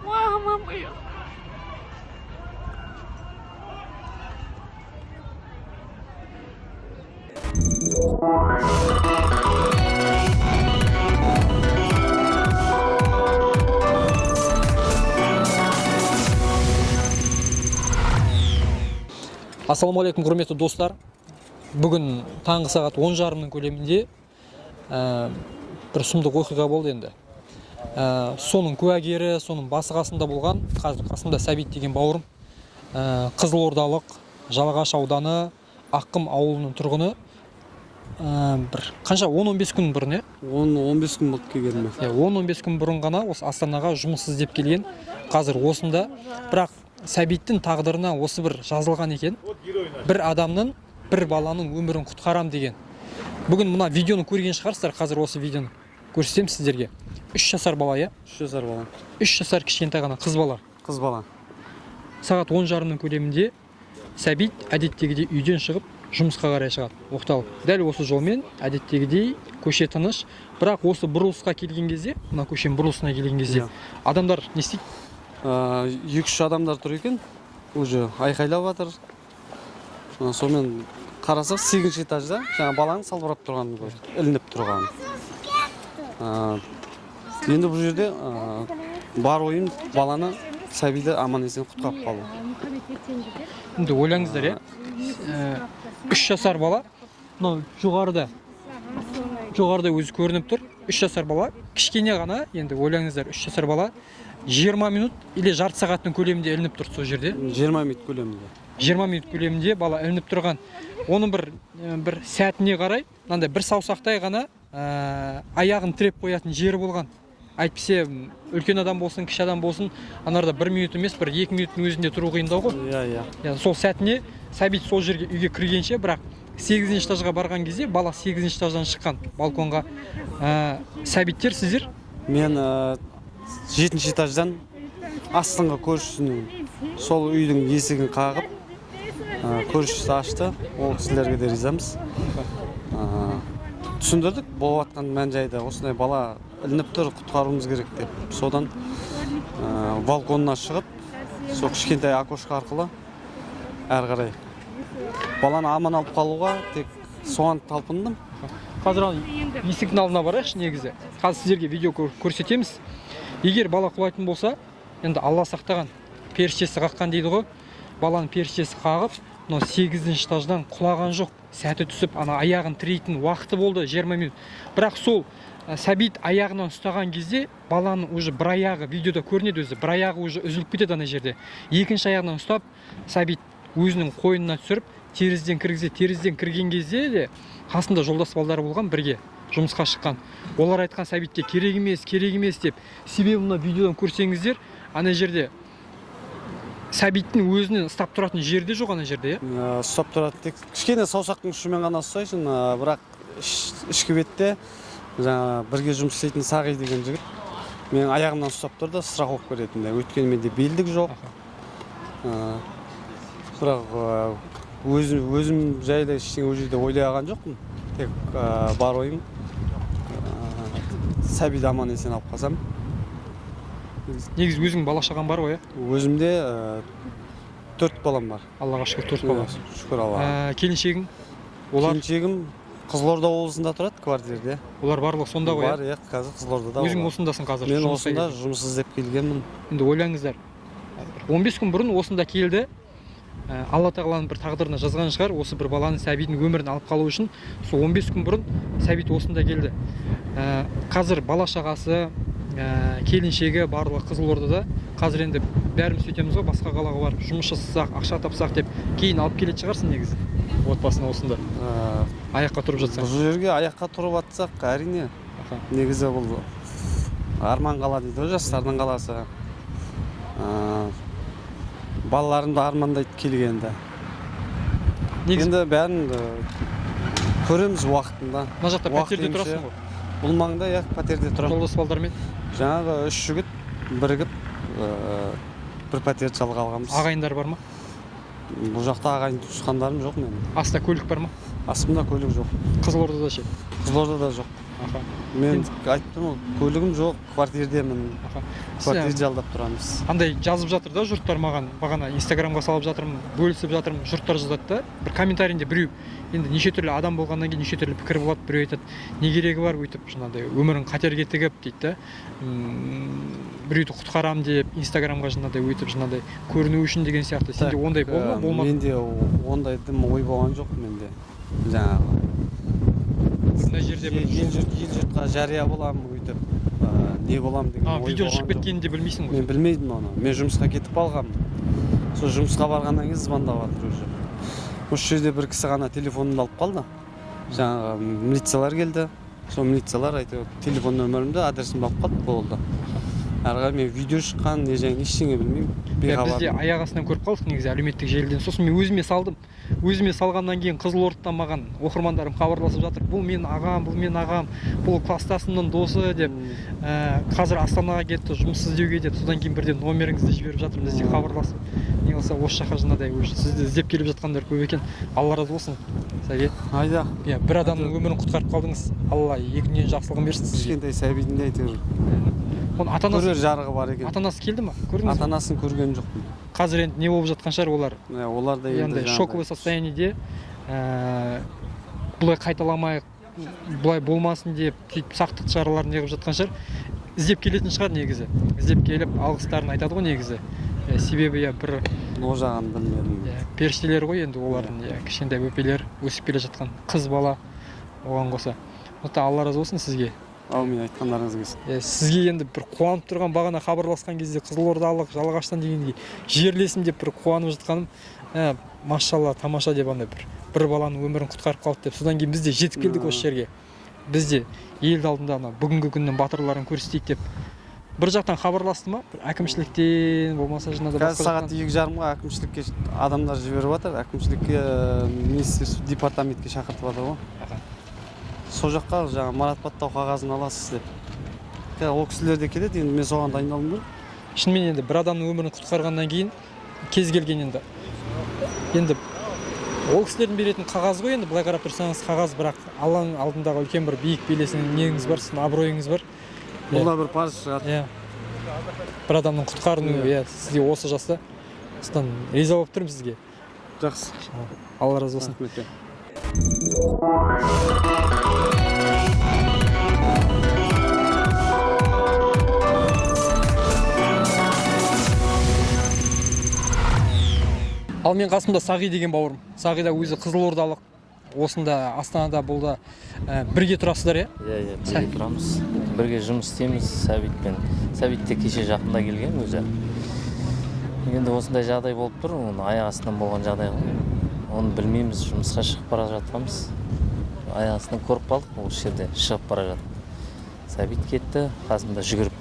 Мама моя. Ассалаумағалейкум құрметті достар. Бүгін таңғы сағат 10:30 көлемінде бір сұмдық оқиға болды енді. Соның куәгері, соның басы қасында болған, қазір қасымда Сәбит деген бауырым, Қызылордалық, Жалағаш ауданы Аққым ауылының тұрғыны. Бір қанша 10-15 күн бұрын, 10-15 күн болды келгеніме. 10-15 күн бұрын ғана осы Астанаға жұмыс іздеп келген. Қазір осында. Бірақ Сәбиттің тағдырына осы бір жазылған екен. Бір адамның, бір баланың өмірін құтқарам деген. Бүгін мына видеоны көрген шығарсыздар. Қазір осы видеоны көрсетем сіздерге. 3 жасар бала, 3 жасар бала. 3 жасар кішкентай ғана қыз бала. Қыз бала. Сағат 10:30 көлемінде Сәбит әдеттегідей үйден шығып жұмысқа қарай шығады. Оқталып. Дәл осы жолмен әдеттегідей көше тыныш. Бірақ осы бұрылысқа келген кезде, мына көшенің бұрылысына келген кезде адамдар не істейді? 2-3 адамдар тұр екен. Уже айқайлап жатыр. Сонымен қарасақ 8-ші этажда жаңа баланың салбырап тұрғанын көрдік, ілініп тұрғанын. Енді бұл жерде бар ойым баланы, Сәбиді аман-есен құтқарып қалу. Енді ойлаңыздар, 3 жасар бала, жоғарыда өзі көрініп тұр. 3 жасар бала, кішкене ғана, енді ойлаңыздар, 3 жасар бала 20 минут или жарты сағаттың көлемінде ілініп тұр сол жерде. 20 минут көлемінде. 20 минут көлемінде бала ілініп тұрған. Оның бір сәтіне қарай, мынандай бір саусақтай ғана аяғын тіреп қоятын жері болған. Әйтпесе үлкен адам болсын, кіші адам болсын, анарда 1 минут емес, 1-2 минуттың өзінде тұру қиындау ғой. Иә. Сол сәтіне Сәбит сол жерге үйге кіргенше, бірақ 8-ші этажға барған кезде бала 8-ші этаждан шыққан балконға. Сәбиттер, сіздер? Мен 7-ші этаждан астыңғы көршісінің сол үйдің есігін қағып, көршісі ашты. Ол кісілерге де ризамыз. Түсіндірдік, болып атқан мән-жайды, осындай бала ілініп тұр, құтқаруымыз керек деп. Содан балконына шығып, сол кішкентай окошко арқылы әрі қарай баланы аман алып қалуға тек соған талпындым. Қазір есіктің алдына барайықшы негізі. Қазір сіздерге видео көрсетеміз. Егер бала құлайтын болса, енді Алла сақтаған, періштесі қаққан дейді ғой. Баланың періштесі қағып, 8-ші этаждан құлаған жоқ. Сәті түсіп, аяғын тірейтін уақыты болды 20 минут. Бірақ сол Сәбит аяғынан ұстаған кезде баланың уже бір аяғы, видеода көрінеді өзі, бір аяғы уже үзіліп кетеді ана жерде. Екінші аяғынан ұстап, Сәбит өзінің қойнына түсіріп, терізден кірген кезде де қасында жолдас балдары болған, бірге жұмысқа шыққан. Олар айтқан Сәбитке керек емес деп. Себебі мына видеодан көрсеңіздер, ана жерде Сәбиттің өзінен ұстап тұратын жерде жоқ ана жерде, Ұстап тұрады тек кішкене саусақтың ұшымен ғана ұстайсың, бірақ ішкі бетте жаңа бірге жұмыс істейтін Сағи деген жігіт менің аяғымнан ұстап тұрды, страховка ретінде. Өйткені менде белдік жоқ. Бірақ өзім жайлы ештеңе ол жерде ойлаған жоқпын. Тек бар ойым Сәбиді аман-есен алып қалсам. Негізі өзің бала шаған бар ғой, Өзімде 4 балам бар. Аллаға шүкір 4 бала. Шүкір Аллаға. Келіншегің? Келіншегім Қызылорда облысында тұрады, квартирде. Олар барлығы сонда ғой? Бар, Қазір Қызылордада. Өзің осындасың қазір? Мен осында жұмыс іздеп келгенмін. Енді ойлаңыздар, 15 күн бұрын осында келді. Алла тағаланың бір тағдырына жазған шығар, осы бір баланың, Сәбидің өмірін алып қалу үшін. Сол 15 күн бұрын Сәбит осында келді. Қазір бала шағасы, келіншегі барлығы Қызылордада. Қазір енді бәріміз сөйтеміз ғой, басқа қалаға барып жұмыс жасасақ, ақша тапсақ деп, кейін алып келетін шығарсың негізі отбасына осында. Аяққа тұрып жатсаң. Бұл жерге аяққа тұрып жатсақ, әрине. Негізі бұл арман қала дейді, жастардың қаласы. Балаларымды армандайды келгенде. Енді бәрін көреміз уақытында. Мына жақта пәтерде тұрасың ғой? Бұл маңда пәтерде тұрамын. Жолдас балдармен? Жаңағы 3 жігіт бірігіп бір пәтерді жалға алғанбыз. Ағайындар бар ма? Бұл жақта ағайын туысқандарым жоқ менің. Астында көлік бар ма? Астымда көлік жоқ. Қызылордада ше? Қызылордада жоқ. Аха. Мен айтып тұрмын, көлігім жоқ, квартирдемін. Аха. Квартира жалдап тұрамыз. Андай жазып жатыр да жұрттар маған, бағана инстаграмға салып жатырмын, бөлісіп жатырмын, жұрттар жазады да. Бір комментарийінде біреу енді неше түрлі адам болғаннан кейін неше түрлі пікір болады. Біреу айтады, не керегі бар өйтіп жаңағыдай өмірін қатерге тігіп дейді да. Біреуді құтқарам деп инстаграмға жаңағыдай өйтіп жаңағыдай көріну үшін деген сияқты. Сенде ондай болма, болмады? Менде ондай дым ой болған жоқ менде. Жаңағы Мына жерде бір ел жұртқа жария боламын өйтіп, не боламын деген ой болған жоқ. видео шығып кеткенін де білмейсің ғой. Мен білмеймін оны. Мен жұмысқа кетіп қалғанмын. Сол жұмысқа барғаннан кейін звондап жатыр уже. Осы жерде бір кісі ғана телефонымды алып қалды. Жаңағы милициялар келді. Сол милициялар айтып, телефон нөмірімді, адресімді алып қалды, болды. Әрі қарай мен видео шыққан, не жайын ештеңе білмеймін. Бізде аяқ астынан көріп қалдық негізі әлеуметтік желіден. Сосын мен өзіме салдым. Өзіме салғаннан кейін Қызылордадан маған оқырмандарым хабарласып жатыр. Бұл мен ағам, бұл кластасымның досы деп. Қазір Астанаға кетті, жұмыс іздеуге деп. Содан кейін бірден номеріңізді жіберіп жатырмын сізге хабарласып. Не болса осы жаққа жаңағыдай сізді іздеп келіп жатқандар көп екен. Алла разы болсын. Сәбит. Айда. Бір адамның өмірін құтқарып қалдыңыз. Алла екі дүниенің жақсылығын берсін сізге. Кішкентай сәбидің де әйтеуір Оның ата-анасы көрер жарығы бар екен. Ата-анасы келді ма? Көрдіңіз бе? Ата-анасын көрген жоқпын. Қазір енді не болып жатқан шығар олар? Олар да енді шоковый состояниеде, бұлай қайталамайық, бұлай болмасын деп сөйтіп сақтық шараларын неғып жатқан шығар. Іздеп келетін шығар негізі. Іздеп келіп алғыстарын айтады ғой негізі. Себебі бір о жағын білмедім. періштелер ғой енді олардың, кішкентай бөпелер өсіп келе жатқан қыз бала оған қоса. Алла разы болсын сізге. Аумин, айтқандарыңыз келсін. Сізге енді бір қуанып тұрған бағана хабарласқан кезде Қызылордалық Жалағаштан дегенде жерлесім деп бір қуанып жатқаным, машалла, тамаша деп андай бір баланың өмірін құтқарып қалды деп. Содан кейін біз де жетіп келдік осы жерге. Біз де ел алдында бүгінгі күннің батырларын көрсетейік деп. Бір жақтан хабарласты ма? Әкімшіліктен болмаса жаңағыдай басқа жақтан. Қазір сағат 2:30-ға әкімшілікке адамдар жіберіп жатыр. Әкімшілікке министрлік департаментке шақыртып жатыр ғой. Сол жаққа жаңа марапаттау қағазын аласыз деп. Ол кісілер де келеді, енді мен соған дайындалдым ғой. Шынымен енді бір адамның өмірін құтқарғаннан кейін кез келген енді ол кісілердің беретін қағаз ғой, енді былай қарап тұрсаңыз қағаз, бірақ Алланың алдындағы үлкен бір биік белесің неңіз бар, сіздің абыройыңыз бар. Бұл да бір парыз шығар. Бір адамның құтқарылуы, сізге осы жаста риза болып тұрмын сізге. Жақсы. Алла разы болсын. Ал мен қасымда Сағи деген бауырым. Сағи да өзі Қызылордалық. Осында Астанада болды. Бірге тұрасыздар, иә? Иә, бірге тұрамыз. Бірге жұмыс істейміз Сәбитпен. Сәбит те кеше жақында келген өзі. Енді осындай жағдай болып тұр, оны аяқ астынан болған жағдай ғой. Оны білмейміз, жұмысқа шығып бара жатқанбыз. Аяқ астынан көріп қалдық, осы жерде шығып бара жатыр. Сәбит кетті, қасымда жүгіріп.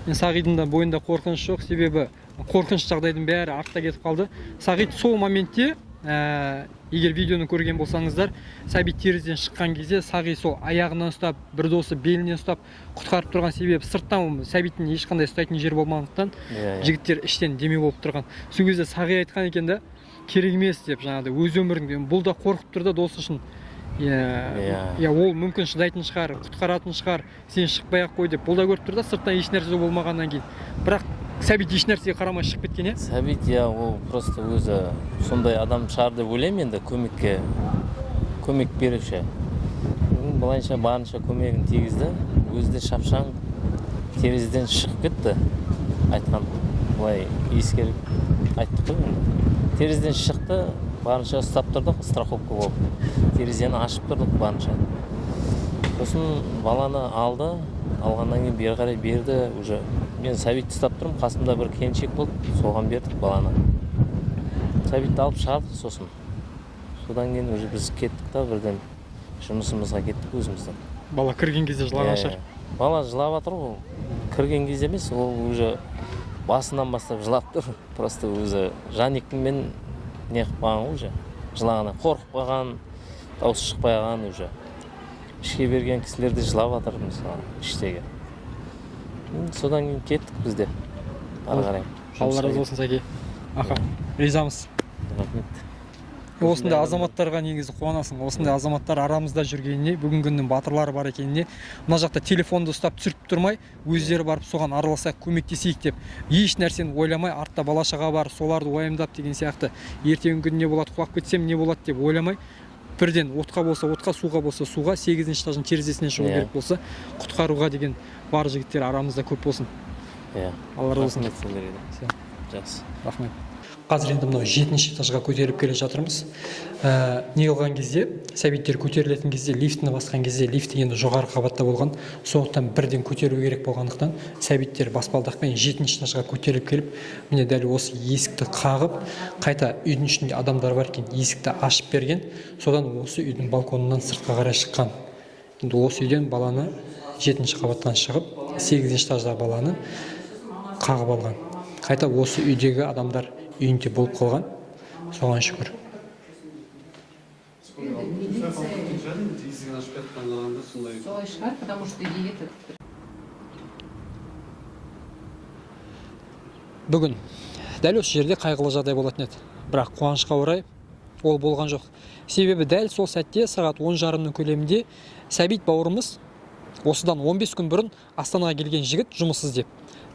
Сағидың да бойында қорқыныш жоқ, себебі қорқыныш жағдайдың бәрі артта кетіп қалды. Сағид сол моментте, егер видеоны көрген болсаңыздар, Сәбит терезеден шыққан кезде Сағи сол аяғынан ұстап, бір досы белінен ұстап құтқарып тұрған, себебі сырттан Сәбиттің ешқандай ұстайтын жер болмағандықтан жігіттер іштен деме болып тұрған. Сол кезде Сағи айтқан екен да, керек емес деп, жаңағыдай өз өмірің, бұл да қорқып тұр да досы үшін. Ол мүмкін шыдайтын шығар, құтқаратын шығар, сен шықпай-ақ қой деп. Бұл да көріп тұр да, сырттан еш нәрсе болмағаннан кейін. Бірақ Сәбит еш нәрсеге қарамай шығып кеткен, иә? Сәбит, ол просто өзі сондай адам шығар деп ойлаймын енді, көмек беруші. Былайынша барынша көмегін тигізді, өзі де шапшаң терезеден шығып кетті. Айтқан, былай ескеріп айттық қой. Терезеден шықты, барынша ұстап тұрдық, страховка болып. Терезені ашып тұрдық барынша. Сосын баланы алды, алғаннан кейін бері қарай берді. Уже мен Сәбитті ұстап тұрмын, қасымда бір келіншек болды, соған бердік баланы. Сәбитті алып шығардық сосын. Содан кейін уже біз кеттік та, бірден жұмысымызға кеттік өзімізден. Бала кірген кезде жылаған шығар. Бала жылап жатыр ғой. Кірген кезде емес, ол уже басынан бастап жылап тұр. Просто өзі Жаникмен не қылып қалған уже. Жылағаны қорқып қалған, дауысы шықпай қалған уже. Ішке берген кісілер де жылап жатыр мысалы, іштегі. Содан кейін кеттік бізде. Ары қарай. Алла разы болсын Сәке. Аха, ризамыз. Рахмет. Осындай азаматтарға негізі қуанасың. Осындай азаматтар арамызда жүргеніне, бүгінгі күннің батырлары бар екеніне, мына жақта телефонды ұстап түсіріп тұрмай, өздері барып соған араласақ, көмектесейік деп, еш нәрсені ойламай, артта бала шаға бар, соларды уайымдап деген сияқты, ертеңгі күн не болады, құлап кетсем не болады деп ойламай, бірден отқа болса отқа, суға болса суға, 8-ші этаждың терезесінен шығу керек болса, құтқаруға деген бар жігіттер арамызда көп болсын. Алла разы болсын. Жақсы. Рахмет. Қазір енді мынау 7-ші этажға көтеріп келе жатырмыз. Не қылған кезде, сәбиттер көтерілетін кезде, лифтіні басқан кезде, лифті енді жоғары қабатта болған, сондықтан бірден көтеру керек болғандықтан, сәбиттер баспалдақпен 7-ші этажға көтеріліп келіп, міне дәл осы есікті қағып, қайта үйдің ішінде адамдар бар екен, есікті ашып берген, содан осы үйдің балконынан сыртқа қарай шыққан. Енді осы үйден баланы 7-ші қабаттан шығып, 8-ші этаждағы баланы қағып алған. Қайта осы үйдегі адамдар үйінде болып қалған, соған шүкір. Солай шығар, потому что и этот... Бүгін дәл осы жерде қайғылы жағдай болатын еді. Бірақ қуанышқа орай ол болған жоқ. Себебі дәл сол сәтте сағат 10:30 көлемінде Сәбит бауырымыз осыдан 15 күн бұрын Астанаға келген жігіт жұмыс іздеп.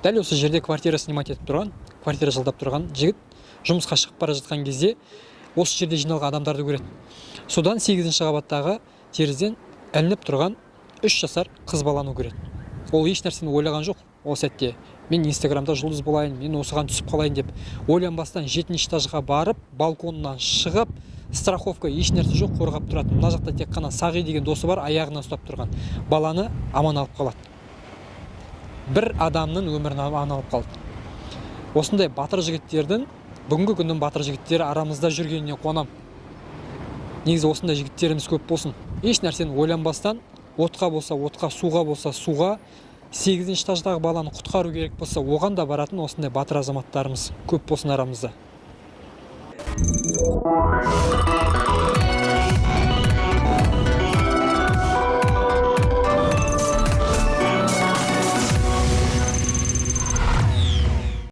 Дәл осы жерде квартира снимать етіп тұрған, квартира жалдап тұрған жігіт жұмысқа шығып бара жатқан кезде осы жерде жиналған адамдарды көреді. Содан 8-ші қабаттағы терезеден ілініп тұрған 3 жасар қыз баланы көреді. Ол еш нәрсені ойлаған жоқ. Ол сәтте мен Инстаграмда жұлдыз болайын, мен осыған түсіп қалайын деп ойланбастан 7-ші этажға барып, балконнан шығып, страховка еш нәрсе жоқ, қорғап тұрады. Мына жақта тек қана Сағи деген досы бар, аяғынан ұстап тұрған. Баланы аман алып қалады. Бір адамның өмірін аман алып қалды. Осындай батыр жігіттердің, бүгінгі күннің батыр жігіттері арамызда жүргеніне қуанам. Негізі осындай жігіттеріміз көп болсын. Еш нәрсені ойланбастан, отқа болса отқа, суға болса суға, 8-ші этаждағы баланы құтқару керек болса, оған да баратын осындай батыр азаматтарымыз көп болсын арамызда.